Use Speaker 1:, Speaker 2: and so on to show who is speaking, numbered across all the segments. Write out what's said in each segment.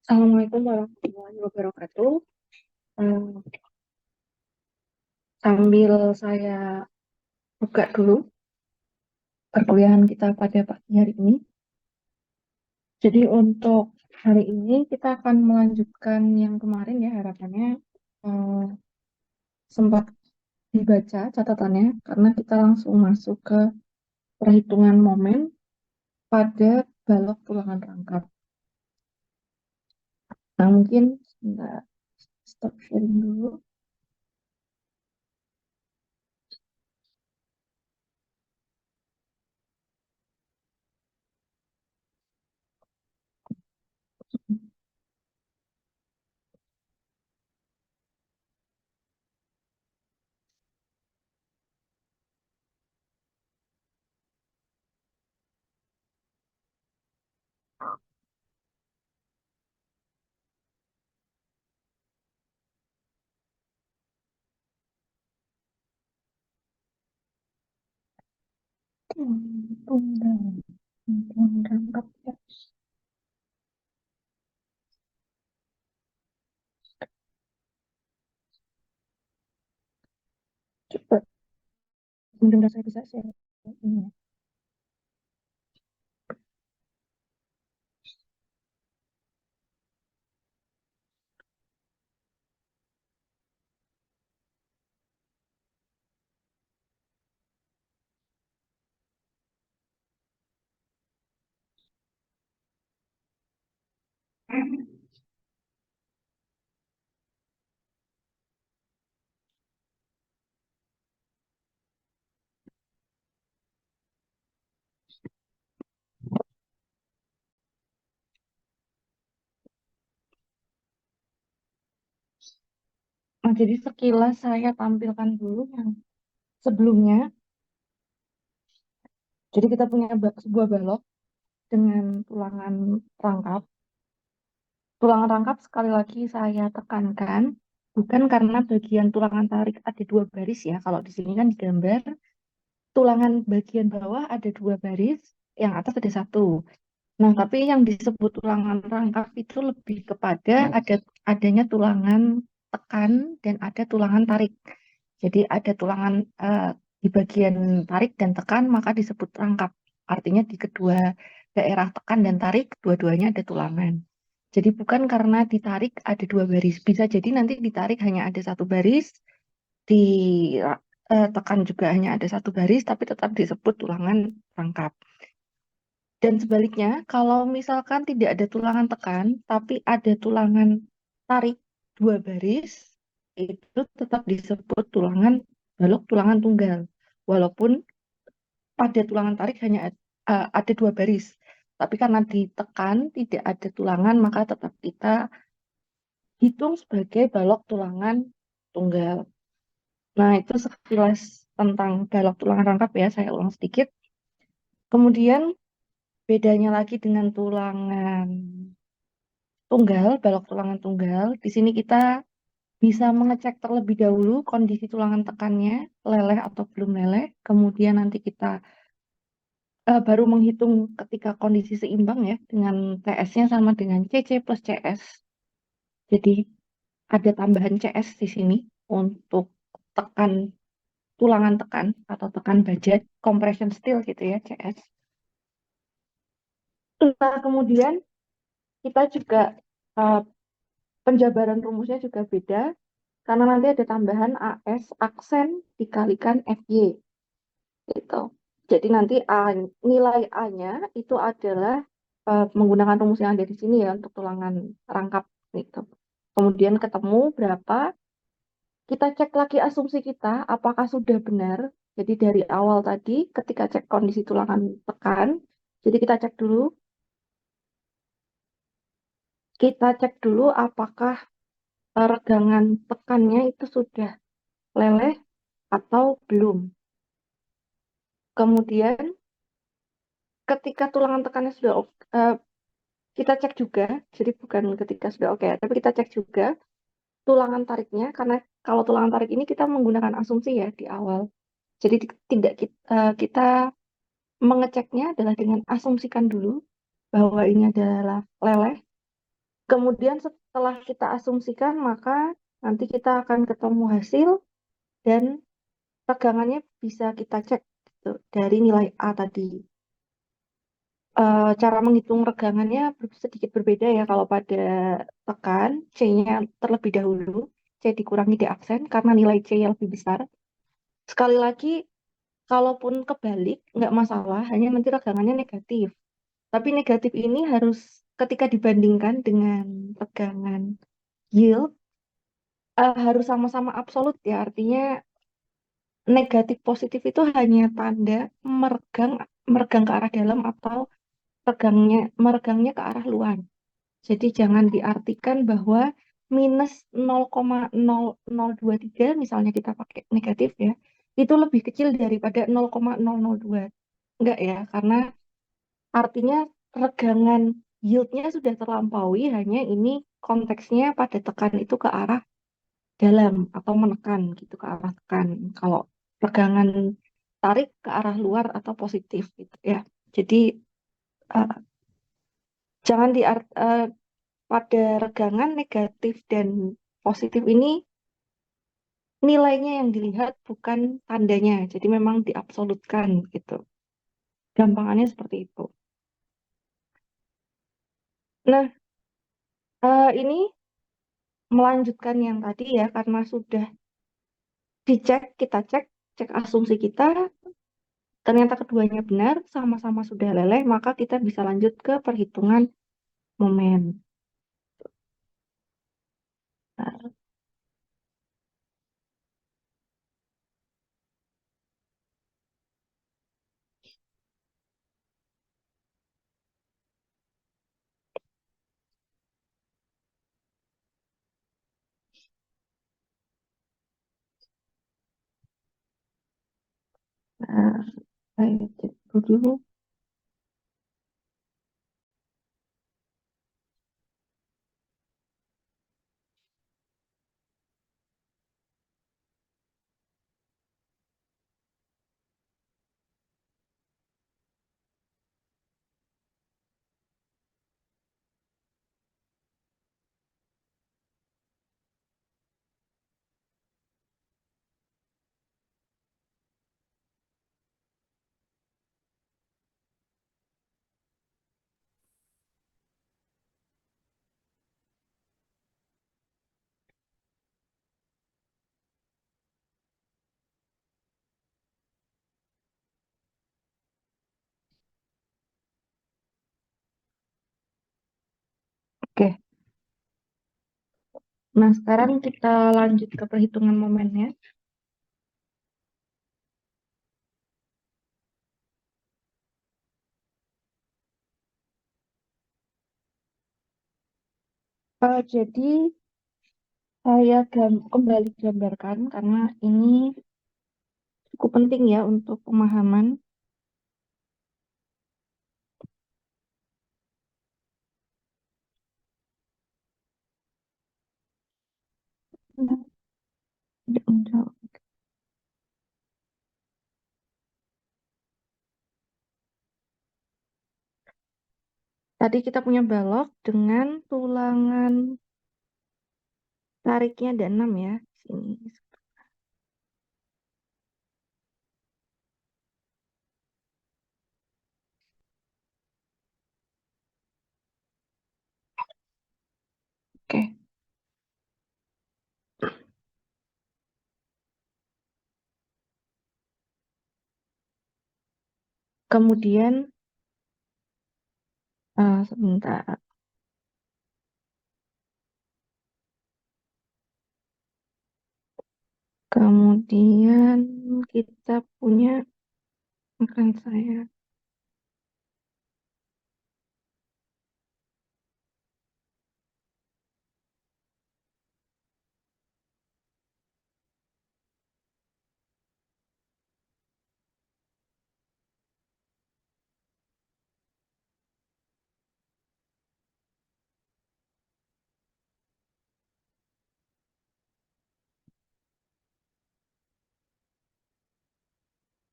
Speaker 1: Assalamualaikum warahmatullahi wabarakatuh. Eh, Sambil saya buka dulu perkuliahan kita pada pagi hari ini. Jadi untuk hari ini kita akan melanjutkan yang kemarin ya, harapannya eh, sempat dibaca catatannya karena kita langsung masuk ke perhitungan momen pada balok tulangan rangkap. Nah mungkin sebentar, stop sharing dulu. Tulangan rangkap ya. Coba mudah-mudahan saya bisa share ini ya. Nah, jadi sekilas saya tampilkan dulu yang sebelumnya. Jadi kita punya sebuah balok dengan tulangan rangkap. Tulangan rangkap sekali lagi saya tekankan, bukan karena bagian tulangan tarik ada dua baris ya. Kalau di sini kan digambar, tulangan bagian bawah ada dua baris, yang atas ada satu. Nah, tapi yang disebut tulangan rangkap itu lebih kepada adanya tulangan tekan dan ada tulangan tarik. Jadi ada tulangan di bagian tarik dan tekan maka disebut rangkap. Artinya di kedua daerah tekan dan tarik dua-duanya ada tulangan. Jadi bukan karena ditarik ada dua baris. Bisa jadi nanti ditarik hanya ada satu baris, di tekan juga hanya ada satu baris, tapi tetap disebut tulangan rangkap. Dan sebaliknya, kalau misalkan tidak ada tulangan tekan, tapi ada tulangan tarik dua baris, itu tetap disebut tulangan balok tulangan tunggal. Walaupun pada tulangan tarik hanya ada dua baris. Tapi karena ditekan tidak ada tulangan, maka tetap kita hitung sebagai balok tulangan tunggal. Nah, itu sekilas tentang balok tulangan rangkap ya, saya ulang sedikit. Kemudian bedanya lagi dengan tulangan tunggal, balok tulangan tunggal. Di sini kita bisa mengecek terlebih dahulu kondisi tulangan tekannya, leleh atau belum leleh. Kemudian nanti kita baru menghitung ketika kondisi seimbang ya, dengan TS-nya sama dengan CC plus CS. Jadi ada tambahan CS di sini untuk tekan tulangan tekan atau tekan baja, compression steel gitu ya, CS. Nah, kemudian kita juga uh, penjabaran rumusnya juga beda karena nanti ada tambahan AS aksen dikalikan FY gitu. Jadi nanti nilai A-nya itu adalah menggunakan rumus yang ada di sini ya untuk tulangan rangkap gitu. Kemudian ketemu berapa, kita cek lagi asumsi kita apakah sudah benar. Jadi dari awal tadi ketika cek kondisi tulangan tekan, jadi kita cek dulu apakah regangan tekannya itu sudah leleh atau belum. Kemudian ketika tulangan tekannya sudah kita cek juga, jadi bukan ketika sudah oke, tapi kita cek juga tulangan tariknya, karena kalau tulangan tarik ini kita menggunakan asumsi ya di awal. Jadi tidak kita mengeceknya adalah dengan asumsikan dulu bahwa ini adalah leleh. Kemudian setelah kita asumsikan, maka nanti kita akan ketemu hasil dan pegangannya bisa kita cek gitu, dari nilai A tadi. Cara menghitung regangannya sedikit berbeda ya kalau pada tekan C-nya terlebih dahulu, C dikurangi D aksen karena nilai C-nya lebih besar. Sekali lagi, kalaupun kebalik nggak masalah, hanya nanti regangannya negatif. Tapi negatif ini harus ketika dibandingkan dengan tegangan yield harus sama-sama absolut ya, artinya negatif positif itu hanya tanda meregang meregang ke arah dalam atau meregangnya ke arah luar. Jadi jangan diartikan bahwa minus 0,0023 misalnya kita pakai negatif ya, itu lebih kecil daripada 0,002. Enggak ya, karena artinya regangan yieldnya sudah terlampaui, hanya ini konteksnya pada tekan itu ke arah dalam atau menekan gitu ke arah tekan. Kalau regangan tarik ke arah luar atau positif gitu ya. Jadi eh, jangan pada regangan negatif dan positif ini nilainya yang dilihat bukan tandanya. Jadi memang diabsolutkan gitu. Gampangannya seperti itu. Nah, ini melanjutkan yang tadi ya karena sudah dicek, kita cek asumsi kita, ternyata keduanya benar, sama-sama sudah leleh, maka kita bisa lanjut ke perhitungan momen. Nah, nah, saya cek dulu. Nah, sekarang kita lanjut ke perhitungan momennya. Jadi saya kembali gambarkan karena ini cukup penting ya untuk pemahaman. Nah, tidak menjawab. Tadi kita punya balok dengan tulangan tariknya ada 6 ya. Sini. Oke. Kemudian sebentar. Kemudian kita punya akan saya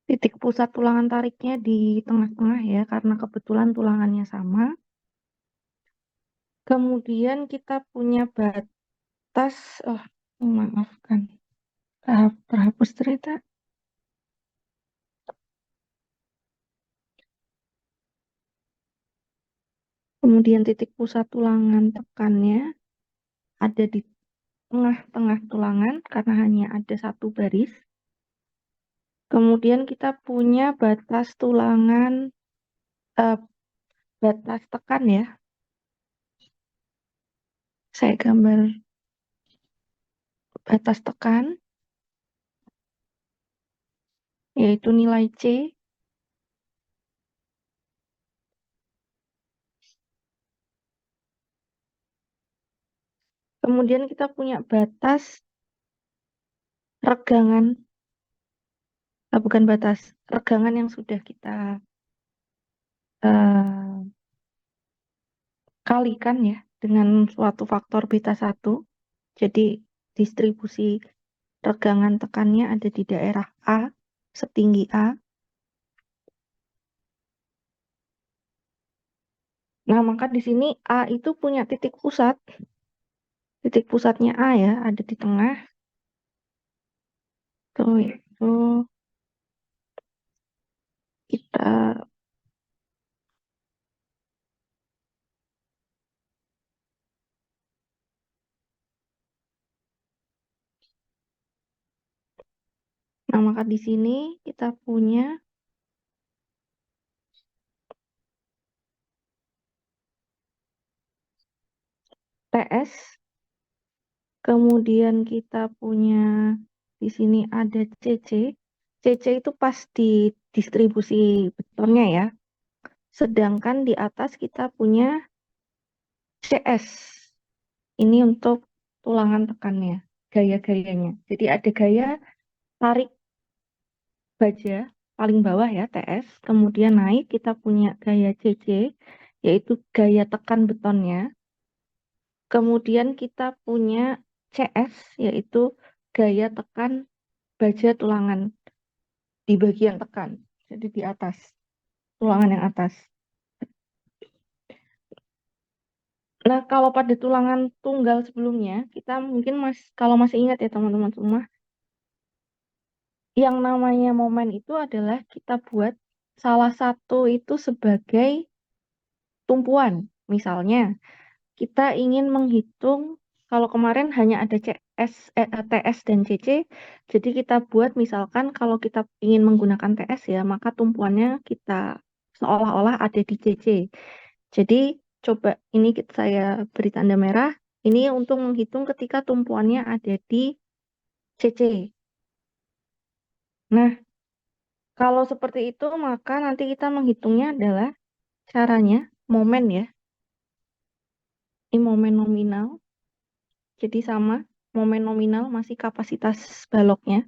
Speaker 1: titik pusat tulangan tariknya di tengah-tengah ya karena kebetulan tulangannya sama. Kemudian kita punya batas, maafkan, terhapus ternyata. Kemudian titik pusat tulangan tekannya ada di tengah-tengah tulangan karena hanya ada satu baris. Kemudian kita punya batas tulangan, eh, batas tekan ya. Saya gambar batas tekan, yaitu nilai C. Kemudian kita punya batas regangan, bukan batas, regangan yang sudah kita eh, kalikan ya dengan suatu faktor beta 1. Jadi distribusi regangan tekannya ada di daerah A, setinggi A. Nah, maka di sini A itu punya titik pusat. Titik pusatnya A ya, ada di tengah. Tuh, itu kita, nah maka di sini kita punya TS, kemudian kita punya di sini ada CC. CC itu pas di distribusi betonnya ya. Sedangkan di atas kita punya CS. Ini untuk tulangan tekannya, gaya-gayanya. Jadi ada gaya tarik baja paling bawah ya TS, kemudian naik kita punya gaya CC, yaitu gaya tekan betonnya. Kemudian kita punya CS, yaitu gaya tekan baja tulangan di bagian tekan, jadi di atas, tulangan yang atas. Nah, kalau pada tulangan tunggal sebelumnya, kita mungkin kalau masih ingat ya teman-teman semua, yang namanya momen itu adalah kita buat salah satu itu sebagai tumpuan. Misalnya, kita ingin menghitung, kalau kemarin hanya ada TS dan CC, jadi kita buat misalkan kalau kita ingin menggunakan TS ya, maka tumpuannya kita seolah-olah ada di CC. Jadi, coba ini saya beri tanda merah. Ini untuk menghitung ketika tumpuannya ada di CC. Nah, kalau seperti itu, maka nanti kita menghitungnya adalah caranya momen ya. Ini momen nominal. Jadi sama, momen nominal masih kapasitas baloknya.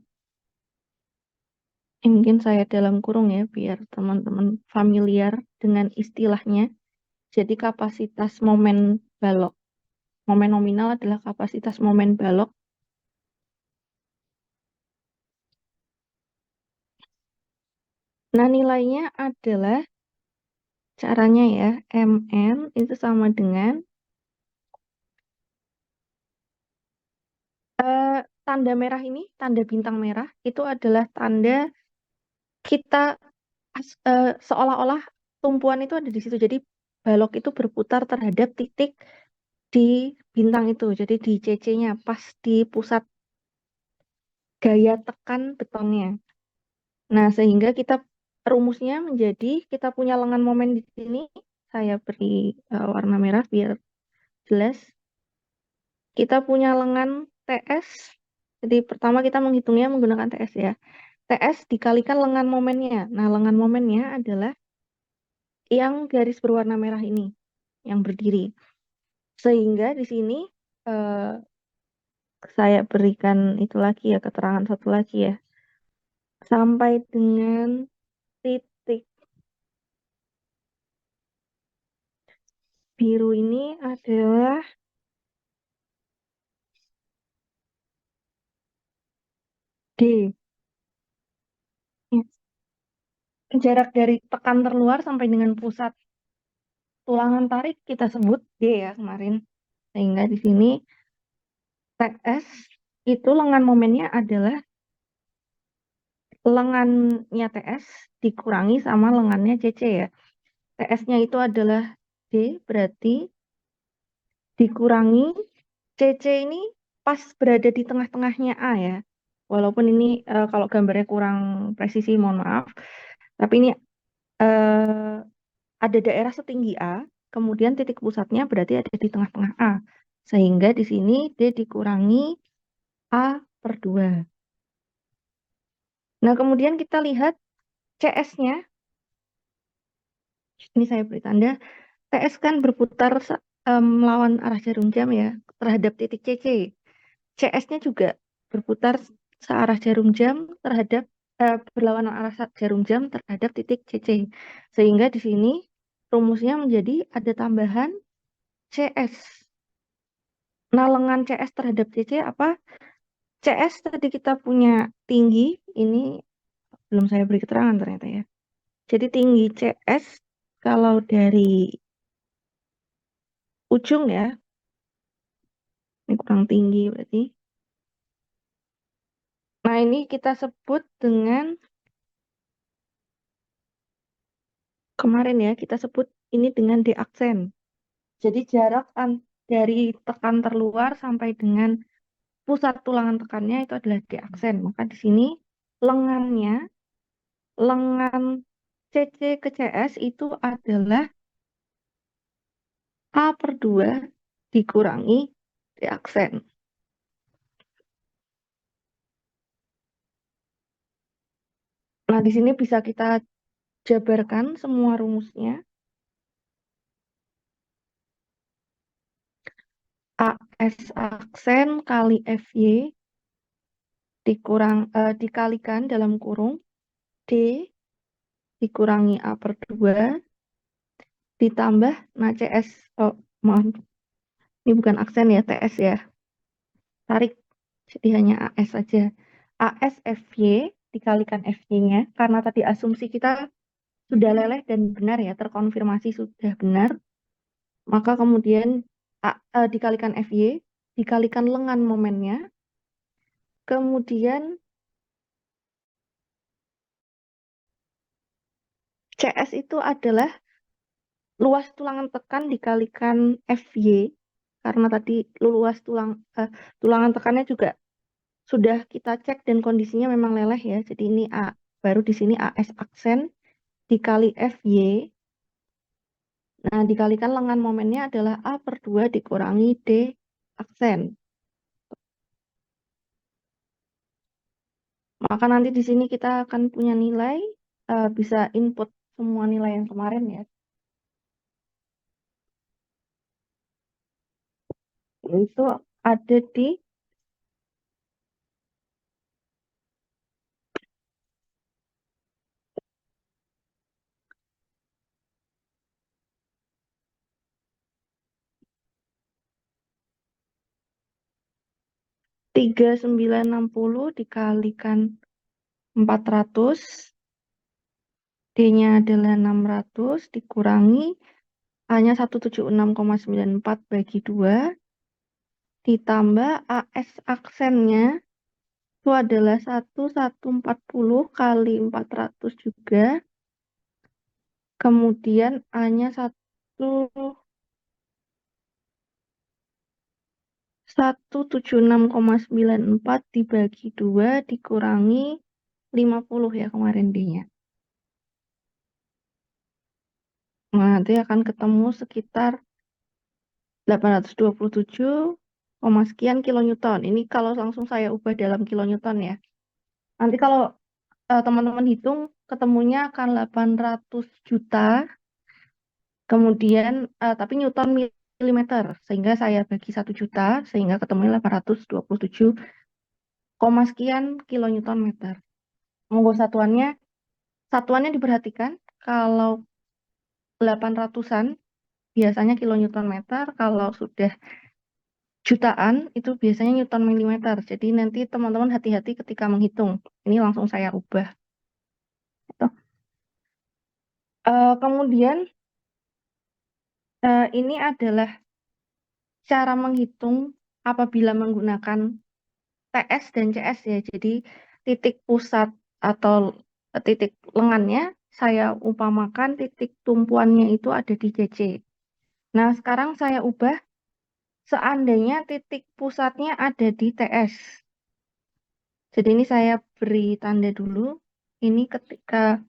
Speaker 1: Ini mungkin saya dalam kurung ya, biar teman-teman familiar dengan istilahnya. Jadi kapasitas momen balok. Momen nominal adalah kapasitas momen balok. Nah, nilainya adalah caranya ya, MN itu sama dengan tanda merah ini, tanda bintang merah, itu adalah tanda kita seolah-olah tumpuan itu ada di situ. Jadi balok itu berputar terhadap titik di bintang itu. Jadi di CC-nya pas di pusat gaya tekan betonnya. Nah, sehingga kita rumusnya menjadi kita punya lengan momen di sini. Saya beri warna merah biar jelas. Kita punya lengan TS. Jadi pertama kita menghitungnya menggunakan TS ya. TS dikalikan lengan momennya. Nah, lengan momennya adalah yang garis berwarna merah ini, yang berdiri. Sehingga di sini eh, saya berikan itu lagi ya, keterangan satu lagi ya. Sampai dengan titik biru ini adalah D. Ya, jarak dari tekan terluar sampai dengan pusat tulangan tarik kita sebut D ya kemarin. Sehingga di sini TS itu lengan momennya adalah lengannya TS dikurangi sama lengannya CC ya. TS-nya itu adalah D, berarti dikurangi CC ini pas berada di tengah-tengahnya A ya. Walaupun ini kalau gambarnya kurang presisi, mohon maaf. Tapi ini eh, ada daerah setinggi A, kemudian titik pusatnya berarti ada di tengah-tengah A. Sehingga di sini D dikurangi A/2. Nah, kemudian kita lihat CS-nya. Ini saya beri tanda. TS kan berputar melawan arah jarum jam ya terhadap titik CC. CS-nya juga berputar searah jarum jam terhadap berlawanan arah jarum jam terhadap titik CC. Sehingga di sini rumusnya menjadi ada tambahan CS. Nah, lengan CS terhadap CC apa? CS tadi kita punya tinggi, ini belum saya beri keterangan ternyata ya. Jadi tinggi CS kalau dari ujung ya, ini kurang tinggi berarti. Nah, ini kita sebut dengan kemarin ya, kita sebut ini dengan D aksen. Jadi jarak dari tekan terluar sampai dengan pusat tulangan tekannya itu adalah D aksen. Maka di sini lengannya, lengan CC ke CS itu adalah A/2 dikurangi D aksen. Nah, di sini bisa kita jabarkan semua rumusnya. AS aksen kali FY dikalikan dalam kurung D dikurangi A/2 ditambah, nah CS, oh maaf, ini bukan aksen ya, TS ya, tarik, jadi hanya AS saja. AS FY dikalikan FY-nya, karena tadi asumsi kita sudah leleh dan benar ya, terkonfirmasi sudah benar, maka kemudian dikalikan FY, dikalikan lengan momennya, kemudian CS itu adalah luas tulangan tekan dikalikan FY, karena tadi tulangan tekannya juga sudah kita cek dan kondisinya memang leleh ya. Jadi ini baru di sini AS aksen dikali FY. Nah, dikalikan lengan momennya adalah A/2 dikurangi D aksen. Maka nanti di sini kita akan punya nilai, bisa input semua nilai yang kemarin ya. Itu ada di 3960 dikalikan 400, D-nya adalah 600, dikurangi A-nya 176,94 bagi 2, ditambah AS aksennya itu adalah 1140 kali 400 juga, kemudian A-nya 176,94 dibagi 2 dikurangi 50 ya kemarin D-nya. Nah, nanti akan ketemu sekitar 827, sekian kilonewton. Ini kalau langsung saya ubah dalam kilonewton ya. Nanti kalau teman-teman hitung, ketemunya akan 800 juta, kemudian tapi newton milimeter, sehingga saya bagi 1 juta, sehingga ketemunya 827, sekian kilonewton meter. Monggo satuannya diperhatikan, kalau 800-an biasanya kilonewton meter, kalau sudah jutaan itu biasanya newton milimeter. Jadi nanti teman-teman hati-hati ketika menghitung. Ini langsung saya ubah. Gitu. Kemudian ini adalah cara menghitung apabila menggunakan TS dan CS ya. Jadi titik pusat atau titik lengannya saya umpamakan titik tumpuannya itu ada di CC. Nah, sekarang saya ubah seandainya titik pusatnya ada di TS. Jadi ini saya beri tanda dulu. Ini ketika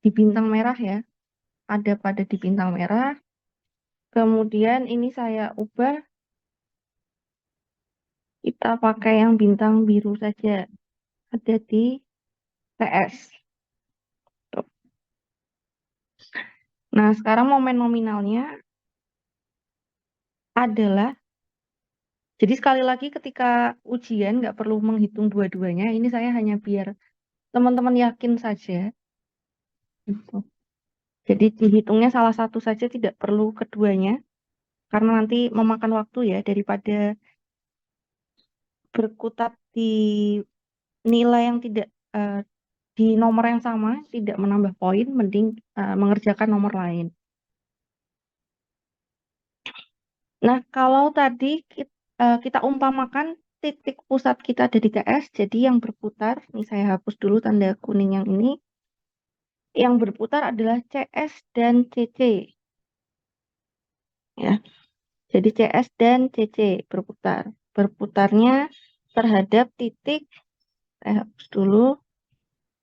Speaker 1: di bintang merah ya. Ada pada di bintang merah. Kemudian ini saya ubah. Kita pakai yang bintang biru saja. Ada di TS. Tuh. Nah, sekarang momen nominalnya adalah, jadi sekali lagi ketika ujian nggak perlu menghitung dua-duanya. Ini saya hanya biar teman-teman yakin saja. Gitu. Jadi dihitungnya salah satu saja, tidak perlu keduanya. Karena nanti memakan waktu ya, daripada berkutat di nilai yang tidak di nomor yang sama, tidak menambah poin, mending mengerjakan nomor lain. Nah, kalau tadi kita umpamakan titik pusat kita ada di TS, jadi yang berputar, ini saya hapus dulu tanda kuning yang ini, yang berputar adalah CS dan CC. Ya, jadi CS dan CC berputar. Berputarnya terhadap titik, saya hapus dulu,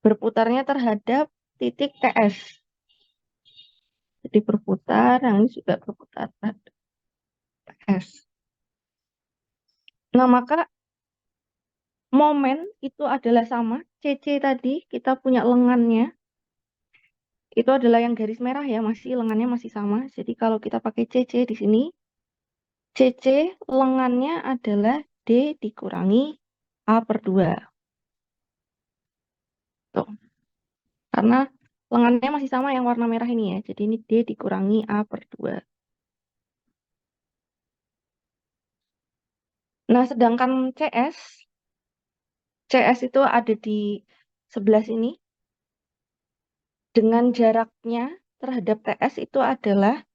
Speaker 1: berputarnya terhadap titik TS. Jadi berputar, yang ini juga berputar terhadap TS. Nah, maka momen itu adalah sama. CC tadi kita punya lengannya. Itu adalah yang garis merah ya, masih lengannya masih sama. Jadi kalau kita pakai CC di sini, CC lengannya adalah D dikurangi A per 2. Tuh. Karena lengannya masih sama yang warna merah ini ya. Jadi ini D dikurangi A per 2. Nah, sedangkan CS itu ada di sebelah sini. Dengan jaraknya terhadap TS itu adalah,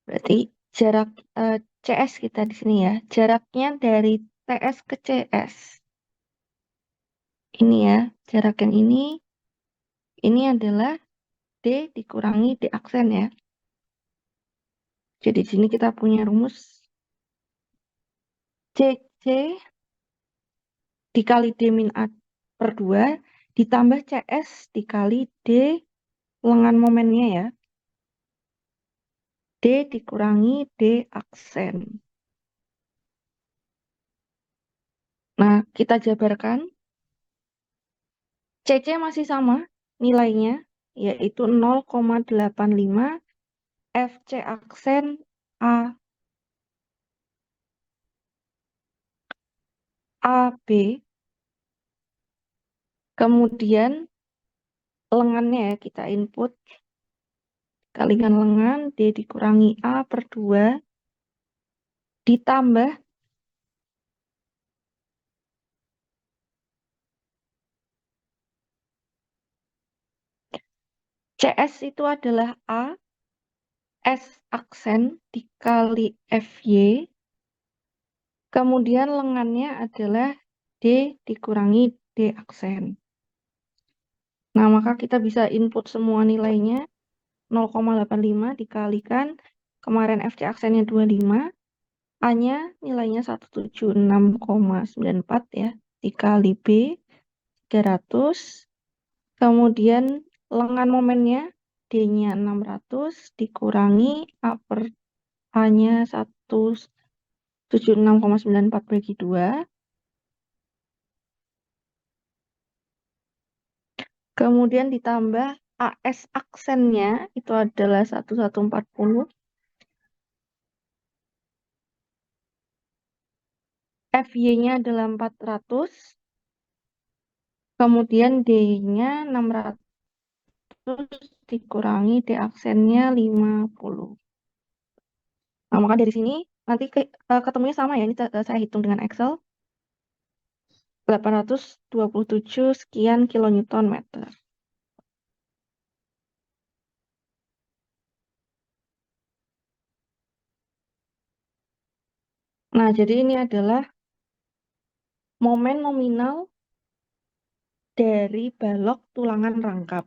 Speaker 1: berarti jarak CS kita di sini ya. Jaraknya dari TS ke CS. Ini ya, jarak yang ini adalah D dikurangi D aksen ya. Jadi di sini kita punya rumus CC dikali D min A per 2 ditambah CS dikali D lengan momennya ya. D dikurangi D aksen. Nah, kita jabarkan. CC masih sama nilainya, yaitu 0,85 FC aksen A, AB. Kemudian lengannya ya, kita input kalikan lengan D dikurangi A per 2 ditambah CS itu adalah A, S aksen dikali FY, kemudian lengannya adalah D dikurangi D aksen. Nah, maka kita bisa input semua nilainya 0,85 dikalikan kemarin FC aksennya 25, A-nya nilainya 176,94 ya, dikali B 300, kemudian lengan momennya D-nya 600 dikurangi A per A-nya 176,94 bagi 2, kemudian ditambah AS aksennya itu adalah 1140, FY-nya adalah 400, kemudian D-nya 600 dikurangi D aksennya 50. Nah, maka dari sini nanti ketemunya sama ya. Ini saya hitung dengan Excel. 827 sekian kilonewton meter. Nah, jadi ini adalah momen nominal dari balok tulangan rangkap.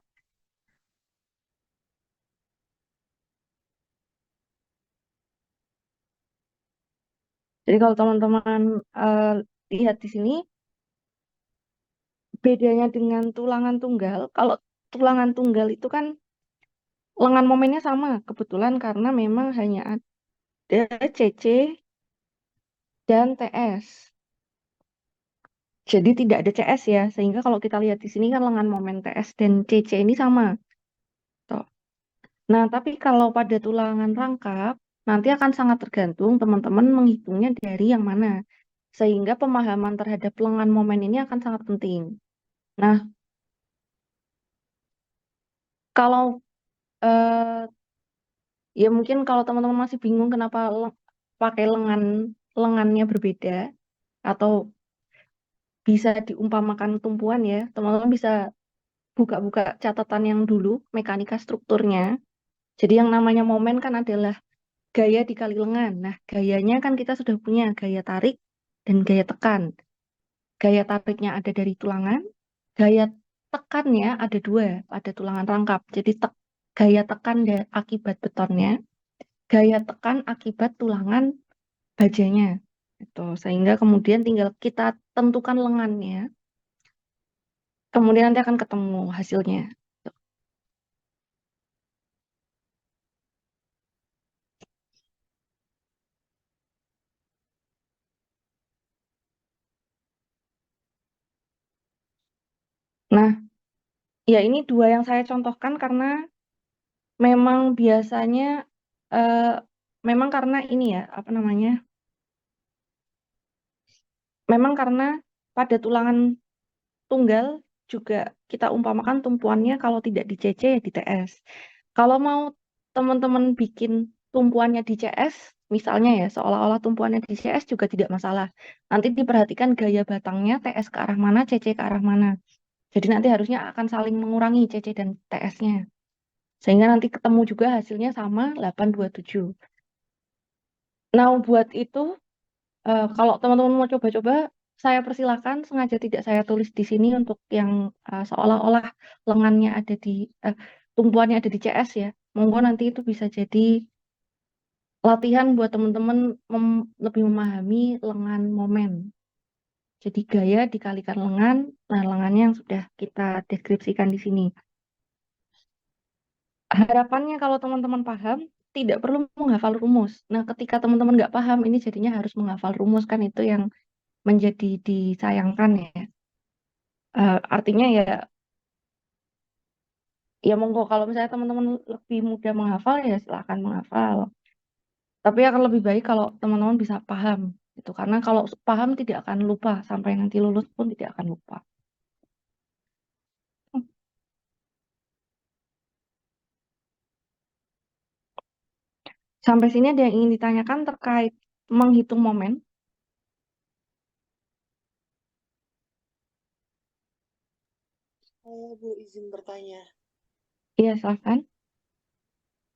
Speaker 1: Jadi kalau teman-teman lihat di sini, bedanya dengan tulangan tunggal, kalau tulangan tunggal itu kan lengan momennya sama, kebetulan karena memang hanya ada CC dan TS. Jadi tidak ada CS ya, sehingga kalau kita lihat di sini kan lengan momen TS dan CC ini sama. Tuh. Nah, tapi kalau pada tulangan rangkap, nanti akan sangat tergantung teman-teman menghitungnya dari yang mana. Sehingga pemahaman terhadap lengan momen ini akan sangat penting. Nah, kalau eh, ya mungkin kalau teman-teman masih bingung kenapa pakai lengannya berbeda atau bisa diumpamakan tumpuan ya, teman-teman bisa buka-buka catatan yang dulu mekanika strukturnya. Jadi yang namanya momen kan adalah gaya dikali lengan. Nah, gayanya kan kita sudah punya gaya tarik dan gaya tekan. Gaya tariknya ada dari tulangan, gaya tekannya ada dua pada tulangan rangkap. Jadi gaya tekan akibat betonnya, gaya tekan akibat tulangan bajanya. Itu sehingga kemudian tinggal kita tentukan lengannya, kemudian nanti akan ketemu hasilnya. Nah, ya ini dua yang saya contohkan karena memang biasanya eh, memang karena ini ya, apa namanya? Memang karena pada tulangan tunggal juga kita umpamakan tumpuannya kalau tidak di CC ya di TS. Kalau mau teman-teman bikin tumpuannya di CS, misalnya ya seolah-olah tumpuannya di CS juga tidak masalah. Nanti diperhatikan gaya batangnya TS ke arah mana, CC ke arah mana. Jadi nanti harusnya akan saling mengurangi CC dan TS-nya. Sehingga nanti ketemu juga hasilnya sama 827. Nah, buat itu kalau teman-teman mau coba-coba, saya persilahkan. Sengaja tidak saya tulis di sini untuk yang seolah-olah lengannya ada di tumpuannya ada di CS ya. Monggo nanti itu bisa jadi latihan buat teman-teman lebih memahami lengan momen. Jadi gaya dikalikan lengan, nah lengannya yang sudah kita deskripsikan di sini. Harapannya kalau teman-teman paham, tidak perlu menghafal rumus. Nah, ketika teman-teman nggak paham, ini jadinya harus menghafal rumus kan itu yang menjadi disayangkan ya. Artinya ya monggo kalau misalnya teman-teman lebih mudah menghafal ya silahkan menghafal. Tapi akan lebih baik kalau teman-teman bisa paham gitu. Karena kalau paham tidak akan lupa sampai nanti lulus pun tidak akan lupa. Sampai sini ada yang ingin ditanyakan terkait menghitung momen.
Speaker 2: Saya Bu izin bertanya.
Speaker 1: Iya, silahkan.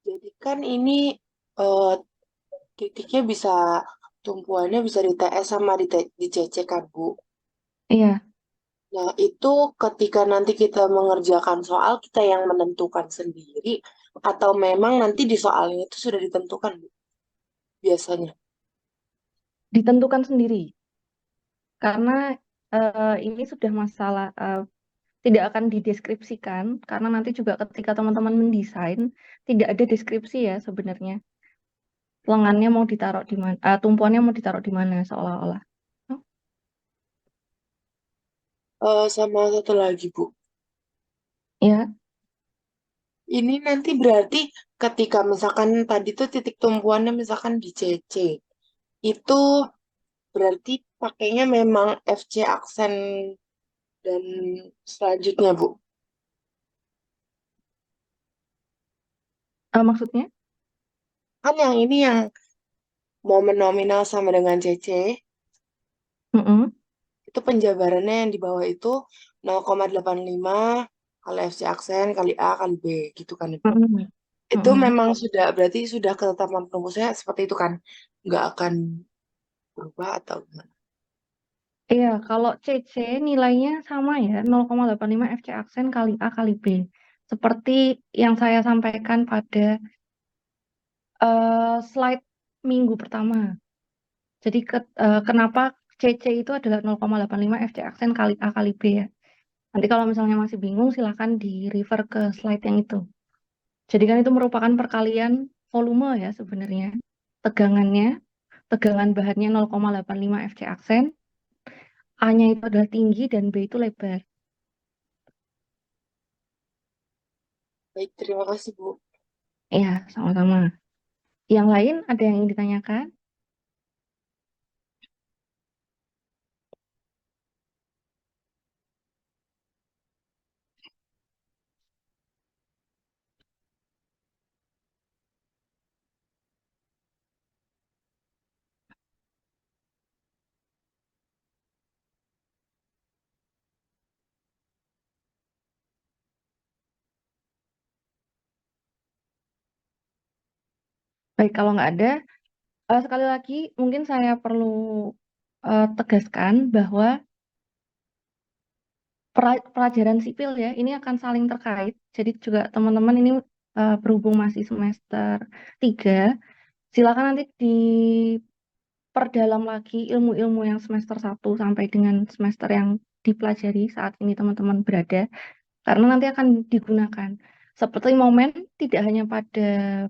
Speaker 2: Jadi kan ini eh, titiknya bisa tumpuannya bisa di TS sama di CC kan Bu.
Speaker 1: Iya,
Speaker 2: Nah itu ketika nanti kita mengerjakan soal kita yang menentukan sendiri atau memang nanti di soalnya itu sudah ditentukan Bu biasanya.
Speaker 1: ditentukan sendiri. Karena ini sudah masalah tidak akan dideskripsikan karena nanti juga ketika teman-teman mendesain tidak ada deskripsi ya sebenarnya. Lengannya mau ditaruh di mana, tumpuannya mau ditaruh di mana seolah-olah. Oh,
Speaker 2: Sama satu lagi Bu.
Speaker 1: ya,
Speaker 2: Ini nanti berarti ketika misalkan tadi tuh titik tumpuannya misalkan di CC. Itu berarti pakainya memang FC aksen dan selanjutnya, Bu.
Speaker 1: maksudnya?
Speaker 2: Kan yang ini yang momen nominal sama dengan CC,
Speaker 1: Mm-mm,
Speaker 2: itu penjabarannya yang di bawah itu 0,85 kali FC aksen kali A kali B gitu kan, Ibu.
Speaker 1: mm-mm,
Speaker 2: Itu
Speaker 1: mm-mm.
Speaker 2: memang sudah berarti sudah ketetapan perumusnya seperti itu kan. Nggak akan berubah atau gimana.
Speaker 1: Iya, kalau CC nilainya sama ya, 0,85 FC aksen kali A kali B. Seperti yang saya sampaikan pada slide minggu pertama. Jadi kenapa CC itu adalah 0,85 FC aksen kali A kali B ya. Nanti kalau misalnya masih bingung, silahkan di-refer ke slide yang itu. Jadi kan itu merupakan perkalian volume ya sebenarnya. Tegangannya, tegangan bahannya 0,85 FC aksen, A-nya itu adalah tinggi dan B itu lebar.
Speaker 2: Baik, terima kasih, Bu.
Speaker 1: Ya, sama-sama. Yang lain ada yang ingin ditanyakan? Baik, kalau nggak ada, sekali lagi mungkin saya perlu tegaskan bahwa pelajaran sipil ya, ini akan saling terkait. Jadi juga teman-teman ini berhubung masih semester 3, silakan nanti diperdalam lagi ilmu-ilmu yang semester 1 sampai dengan semester yang dipelajari saat ini teman-teman berada, karena nanti akan digunakan. Seperti momen tidak hanya pada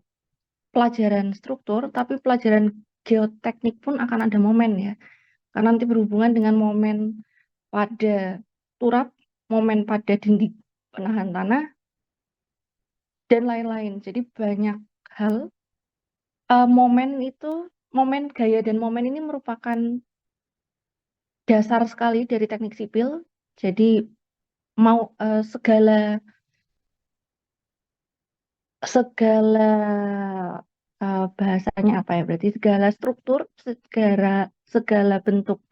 Speaker 1: pelajaran struktur, tapi pelajaran geoteknik pun akan ada momen ya. Karena nanti berhubungan dengan momen pada turap, momen pada dinding penahan tanah, dan lain-lain. Jadi banyak hal. Momen itu, momen gaya dan momen ini merupakan dasar sekali dari teknik sipil. Jadi mau segala segala bahasanya apa ya? Berarti segala struktur, segala segala bentuk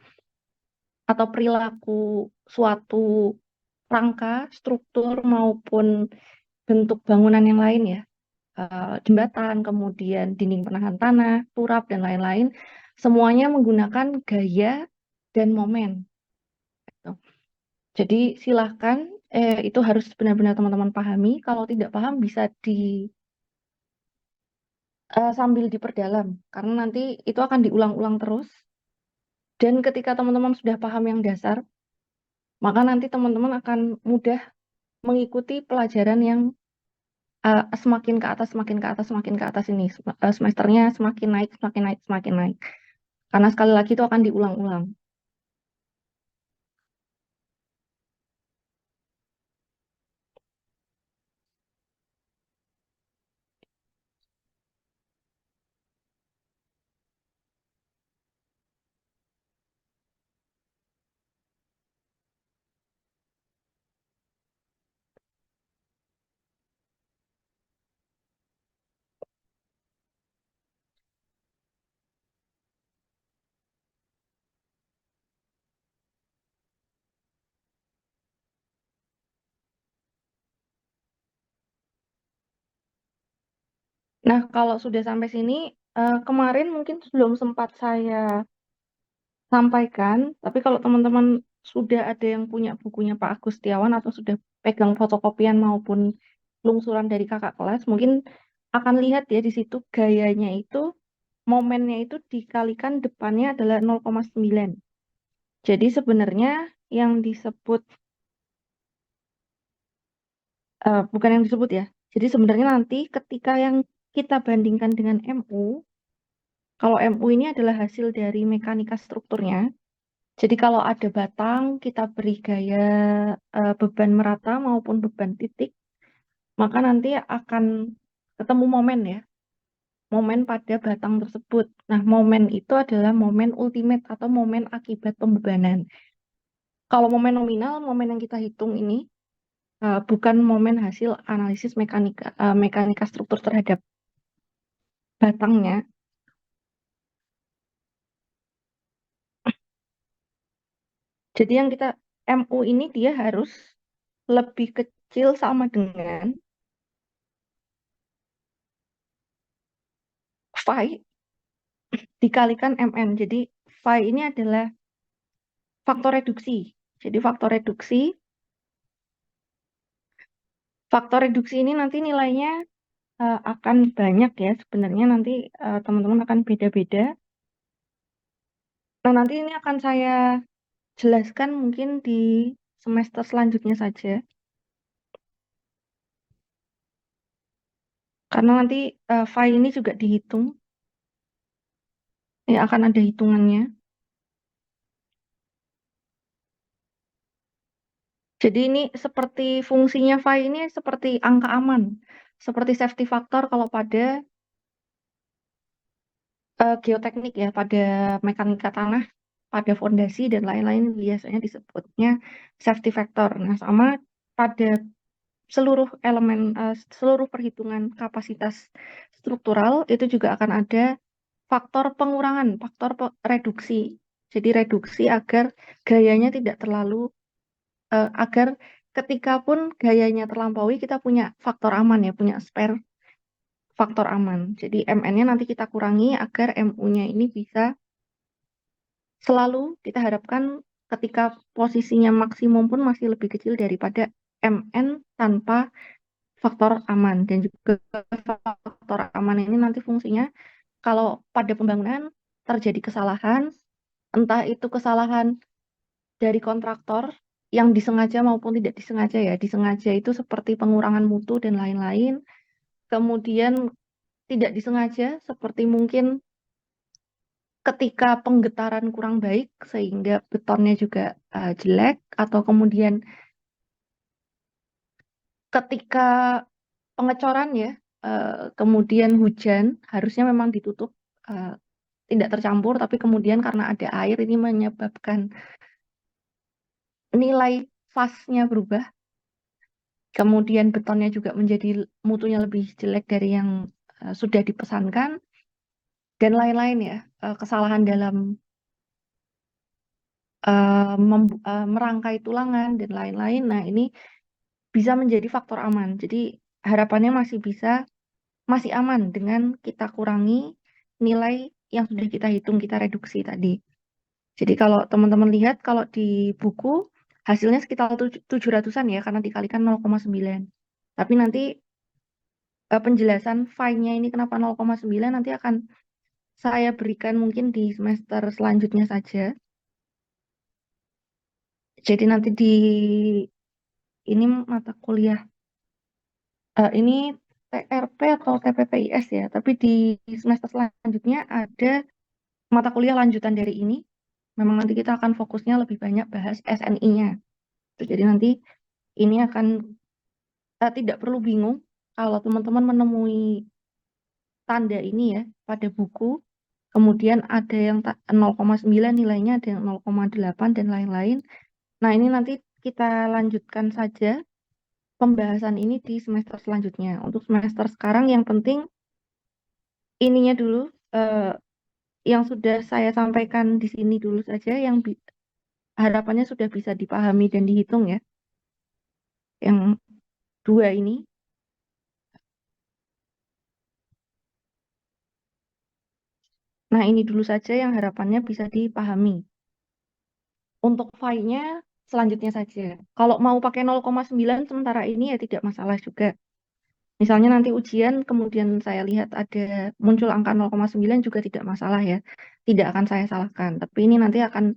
Speaker 1: atau perilaku suatu rangka, struktur maupun bentuk bangunan yang lain ya, jembatan, kemudian dinding penahan tanah, turap dan lain-lain, semuanya menggunakan gaya dan momen. Gitu. Jadi silahkan itu harus benar-benar teman-teman pahami. Kalau tidak paham bisa sambil diperdalam karena nanti itu akan diulang-ulang terus. Dan ketika teman-teman sudah paham yang dasar, maka nanti teman-teman akan mudah mengikuti pelajaran yang semakin ke atas, semakin ke atas, semakin ke atas ini. Semesternya semakin naik, semakin naik, semakin naik. Karena sekali lagi itu akan diulang-ulang. Nah, kalau sudah sampai sini, kemarin mungkin belum sempat saya sampaikan, tapi kalau teman-teman sudah ada yang punya bukunya Pak Agus Setiawan atau sudah pegang fotokopian maupun lungsuran dari kakak kelas, mungkin akan lihat ya di situ gayanya itu, momennya itu dikalikan depannya adalah 0,9. Jadi sebenarnya yang disebut, bukan yang disebut ya, jadi sebenarnya nanti ketika yang kita bandingkan dengan MU, kalau MU ini adalah hasil dari mekanika strukturnya. Jadi kalau ada batang, kita beri gaya beban merata maupun beban titik, maka nanti akan ketemu momen ya, momen pada batang tersebut. Nah, momen itu adalah momen ultimate atau momen akibat pembebanan. Kalau momen nominal, momen yang kita hitung ini bukan momen hasil analisis mekanika struktur terhadap batangnya. Jadi yang kita MU ini dia harus lebih kecil sama dengan phi dikalikan MN. Jadi phi ini adalah faktor reduksi. Jadi faktor reduksi ini nanti nilainya akan banyak ya sebenarnya nanti teman-teman akan beda-beda. Nah, nanti ini akan saya jelaskan mungkin di semester selanjutnya saja. Karena nanti phi ini juga dihitung. Ya, akan ada hitungannya. Jadi ini seperti fungsinya phi ini seperti angka aman. Seperti safety factor kalau pada geoteknik ya, pada mekanika tanah, pada fondasi dan lain-lain biasanya disebutnya safety factor. Nah, sama pada seluruh elemen, seluruh perhitungan kapasitas struktural itu juga akan ada faktor pengurangan, reduksi. Jadi reduksi agar gayanya tidak terlalu, agar ketika pun gayanya terlampaui kita punya faktor aman ya, punya spare faktor aman. Jadi MN-nya nanti kita kurangi agar MU-nya ini bisa selalu kita harapkan ketika posisinya maksimum pun masih lebih kecil daripada MN tanpa faktor aman. Dan juga faktor aman ini nanti fungsinya kalau pada pembangunan terjadi kesalahan, entah itu kesalahan dari kontraktor yang disengaja maupun tidak disengaja ya. Disengaja itu seperti pengurangan mutu dan lain-lain. Kemudian tidak disengaja seperti mungkin ketika penggetaran kurang baik sehingga betonnya juga jelek, atau kemudian ketika pengecoran ya, kemudian hujan harusnya memang ditutup, eh, tidak tercampur, tapi kemudian karena ada air ini menyebabkan nilai fasnya berubah, kemudian betonnya juga menjadi mutunya lebih jelek dari yang sudah dipesankan dan lain-lain ya. Kesalahan dalam merangkai tulangan dan lain-lain. Nah, ini bisa menjadi faktor aman. Jadi harapannya masih aman dengan kita kurangi nilai yang sudah kita hitung, kita reduksi tadi. Jadi kalau teman-teman lihat kalau di buku hasilnya sekitar 700-an ya karena dikalikan 0,9. Tapi nanti penjelasan phi-nya ini kenapa 0,9 nanti akan saya berikan mungkin di semester selanjutnya saja. Jadi nanti di ini mata kuliah, ini TRP atau TPPIS ya, tapi di semester selanjutnya ada mata kuliah lanjutan dari ini. Memang nanti kita akan fokusnya lebih banyak bahas SNI-nya. Jadi nanti ini akan tidak perlu bingung kalau teman-teman menemui tanda ini ya pada buku, kemudian ada yang 0,9 nilainya, ada yang 0,8 dan lain-lain. Nah, ini nanti kita lanjutkan saja pembahasan ini di semester selanjutnya. Untuk semester sekarang yang penting ininya dulu, yang sudah saya sampaikan di sini dulu saja, yang harapannya sudah bisa dipahami dan dihitung ya. Yang dua ini. Nah, ini dulu saja yang harapannya bisa dipahami. Untuk phi-nya selanjutnya saja. Kalau mau pakai 0,9 sementara ini ya tidak masalah juga. Misalnya nanti ujian, kemudian saya lihat ada muncul angka 0,9 juga tidak masalah ya. Tidak akan saya salahkan. Tapi ini nanti akan,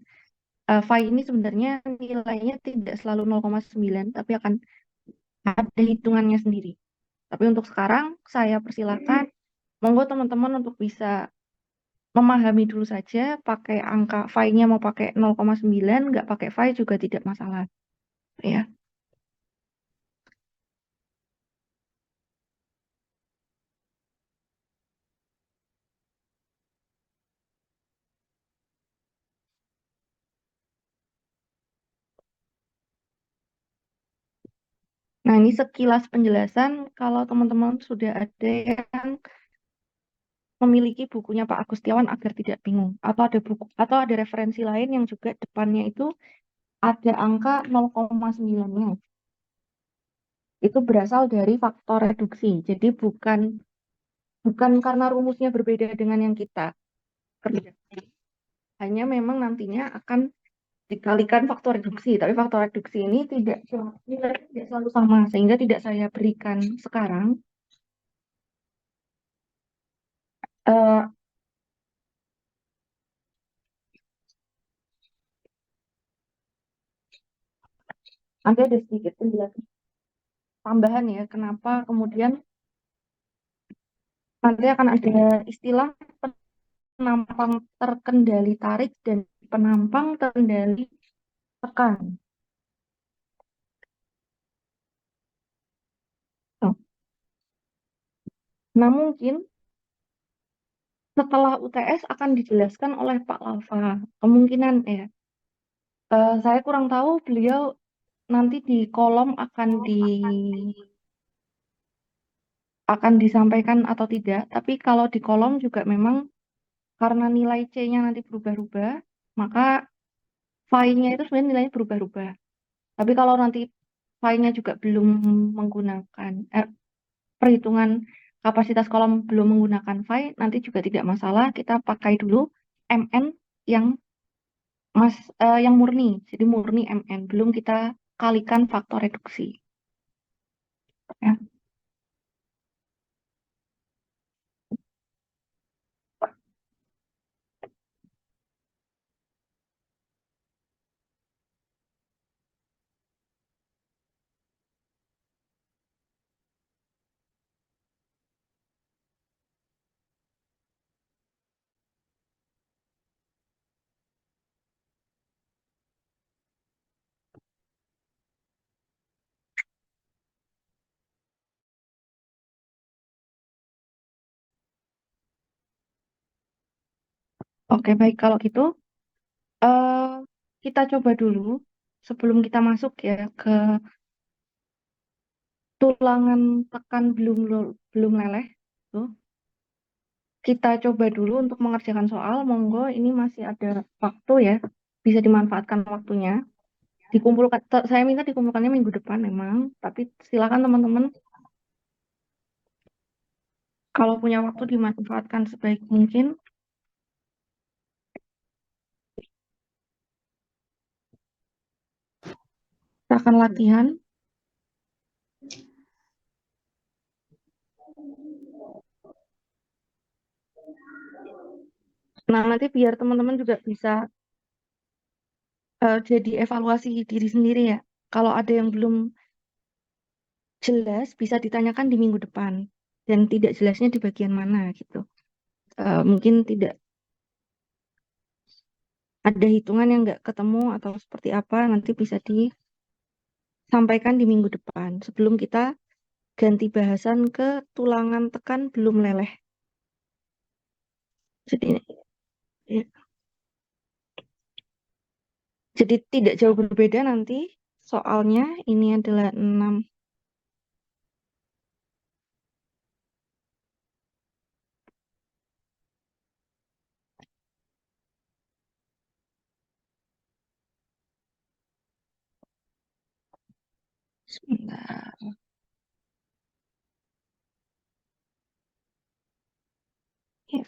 Speaker 1: phi ini sebenarnya nilainya tidak selalu 0,9, tapi akan ada hitungannya sendiri. Tapi untuk sekarang, saya persilahkan, monggo teman-teman untuk bisa memahami dulu saja, pakai angka phi-nya mau pakai 0,9, nggak pakai phi juga tidak masalah. Ya. Nah, ini sekilas penjelasan kalau teman-teman sudah ada yang memiliki bukunya Pak Agustiawan agar tidak bingung. Atau ada buku atau ada referensi lain yang juga depannya itu ada angka 0,9-nya. Itu berasal dari faktor reduksi. Jadi bukan karena rumusnya berbeda dengan yang kita kerjakan. Hanya memang nantinya akan dikalikan faktor reduksi. Tapi faktor reduksi ini tidak selalu sama, sehingga tidak saya berikan sekarang. Eh, Nanti ada sedikit penjelasan tambahan ya, kenapa kemudian nanti akan ada istilah penampang terkendali tarik dan penampang terkendali tekan. Oh. Nah, mungkin setelah UTS akan dijelaskan oleh Pak Lava. Kemungkinan ya. Saya kurang tahu beliau nanti di kolom akan disampaikan atau tidak. Tapi kalau di kolom juga memang karena nilai C-nya nanti berubah-ubah, maka phi-nya itu sebenarnya nilainya berubah-ubah. Tapi kalau nanti phi-nya juga belum menggunakan perhitungan kapasitas kolom belum menggunakan phi, nanti juga tidak masalah. Kita pakai dulu MN yang yang murni. Jadi murni MN, belum kita kalikan faktor reduksi. Ya. Oke, baik kalau gitu. eh Kita coba dulu sebelum kita masuk ya ke tulangan tekan belum leleh tuh. Kita coba dulu untuk mengerjakan soal. Monggo, ini masih ada waktu ya. Bisa dimanfaatkan waktunya. Dikumpulkan, saya minta dikumpulkannya minggu depan memang. Tapi silakan teman-teman kalau punya waktu dimanfaatkan sebaik mungkin. Kita akan latihan. Nah, nanti biar teman-teman juga bisa jadi evaluasi diri sendiri ya. Kalau ada yang belum jelas, bisa ditanyakan di minggu depan. Dan tidak jelasnya di bagian mana gitu. Mungkin tidak ada hitungan yang nggak ketemu atau seperti apa, nanti bisa disampaikan di minggu depan. Sebelum kita ganti bahasan ke tulangan tekan belum leleh. Jadi, ya. Jadi tidak jauh berbeda nanti soalnya. Ini adalah 6. Sebentar. Ya.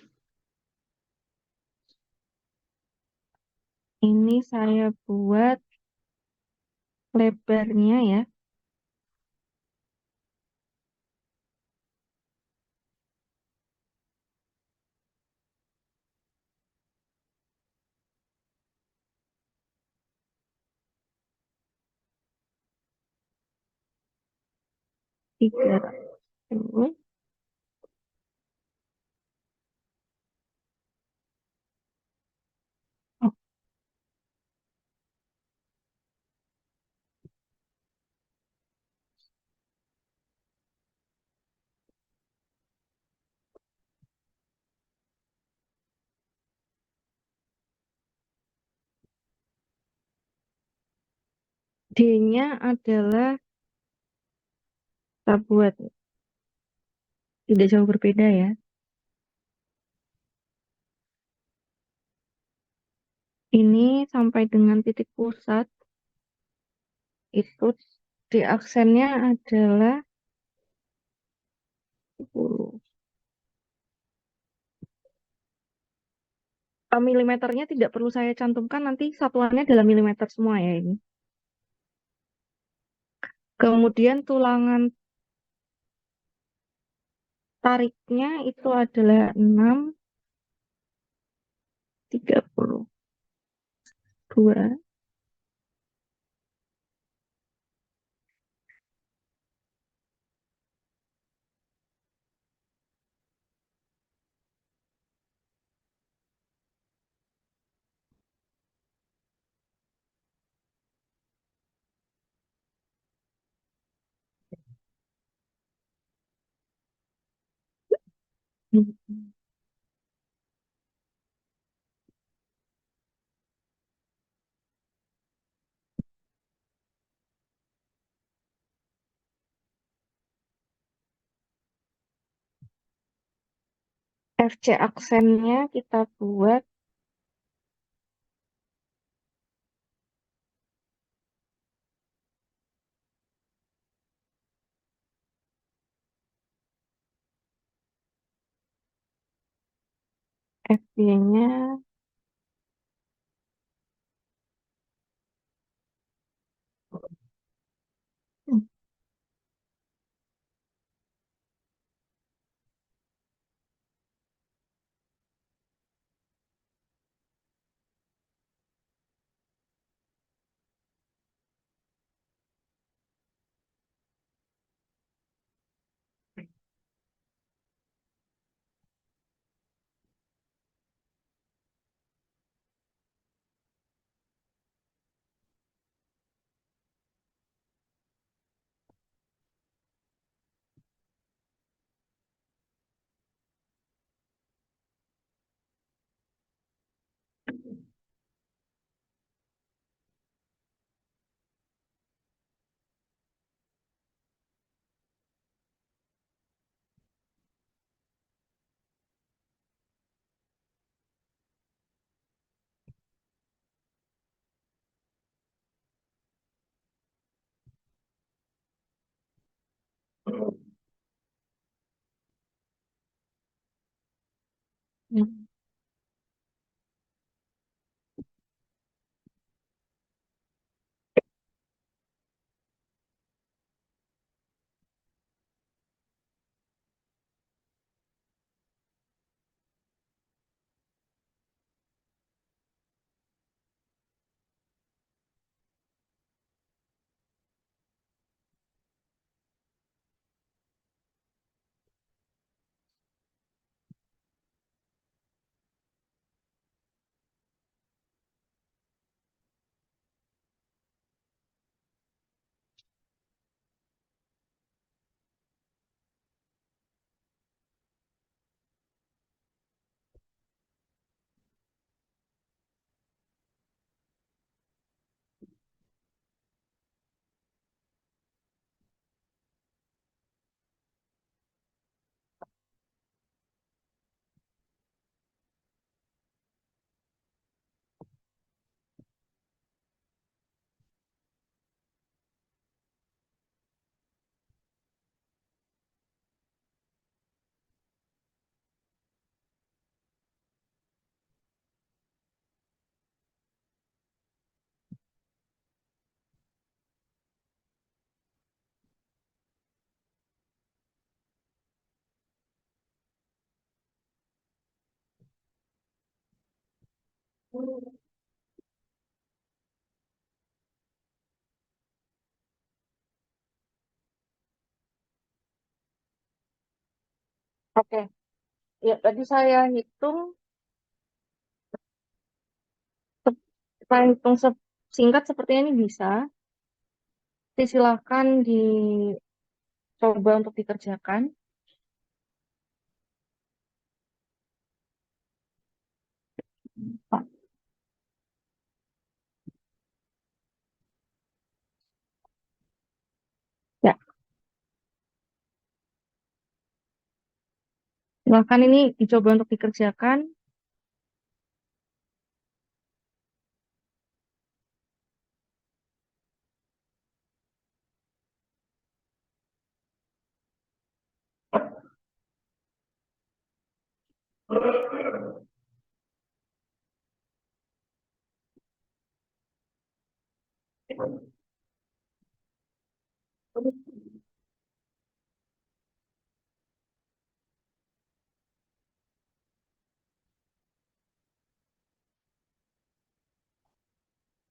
Speaker 1: saya buat lebarnya ya, 300. Oh, D-nya adalah kita buat tidak jauh berbeda ya. Ini sampai dengan titik pusat itu di aksennya adalah 10. Milimeternya tidak perlu saya cantumkan, nanti satuannya dalam milimeter semua ya ini. Kemudian tulangan tariknya itu adalah 6,32. FC aksennya kita buat FB-nya Oke, ya tadi saya hitung, saya hitung singkat sepertinya ini bisa. Silakan dicoba untuk dikerjakan. Pak. Ya, silakan ini dicoba untuk dikerjakan.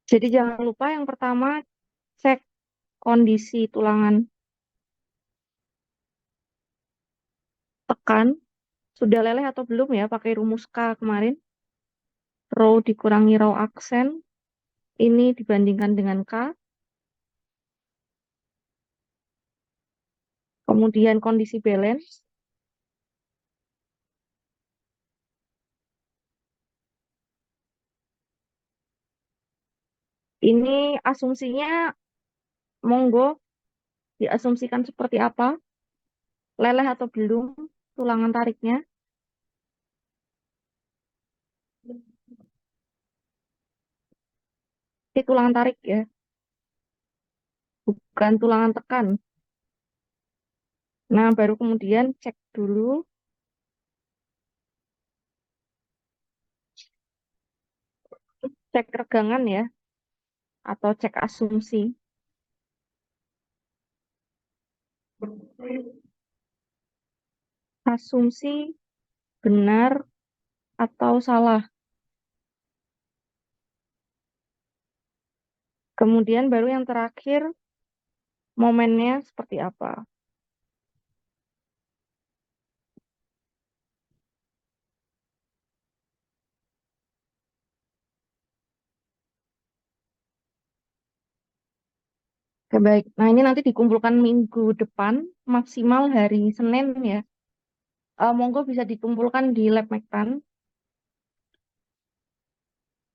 Speaker 1: Jadi jangan lupa yang pertama cek kondisi tulangan tekan. Sudah leleh atau belum ya pakai rumus K kemarin. Row dikurangi row aksen. Ini dibandingkan dengan K. Kemudian kondisi balance. Ini asumsinya monggo diasumsikan seperti apa? Leleh atau belum tulangan tariknya? Ini tulangan tarik ya, bukan tulangan tekan. Nah, baru kemudian cek dulu, cek regangan ya, atau cek asumsi. Asumsi benar atau salah. Kemudian baru yang terakhir, momennya seperti apa. Oke, baik. Nah, ini nanti dikumpulkan minggu depan, maksimal hari Senin ya. Monggo bisa dikumpulkan di Lab Mektan.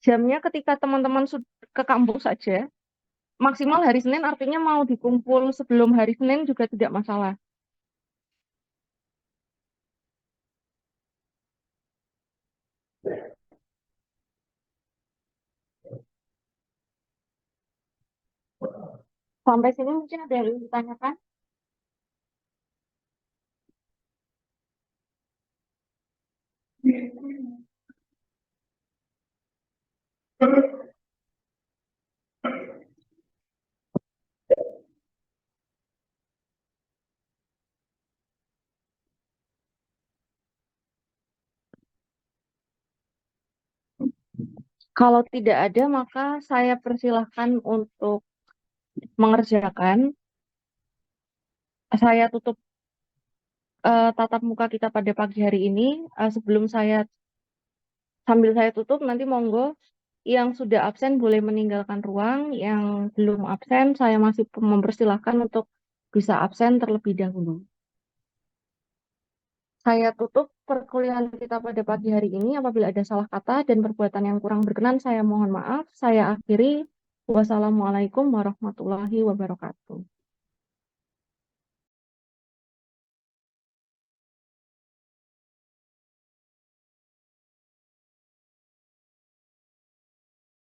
Speaker 1: Jamnya ketika teman-teman ke kampus saja, maksimal hari Senin artinya mau dikumpul sebelum hari Senin juga tidak masalah. Sampai sini mungkin ada yang ingin ditanyakan? Kalau tidak ada, maka saya persilahkan untuk mengerjakan. Saya tutup tatap muka kita pada pagi hari ini. Sebelum sambil saya tutup, nanti monggo yang sudah absen boleh meninggalkan ruang. Yang belum absen, saya masih mempersilahkan untuk bisa absen terlebih dahulu. Saya tutup perkuliahan kita pada pagi hari ini. Apabila ada salah kata dan perbuatan yang kurang berkenan, saya mohon maaf. Saya akhiri. Wassalamualaikum warahmatullahi wabarakatuh.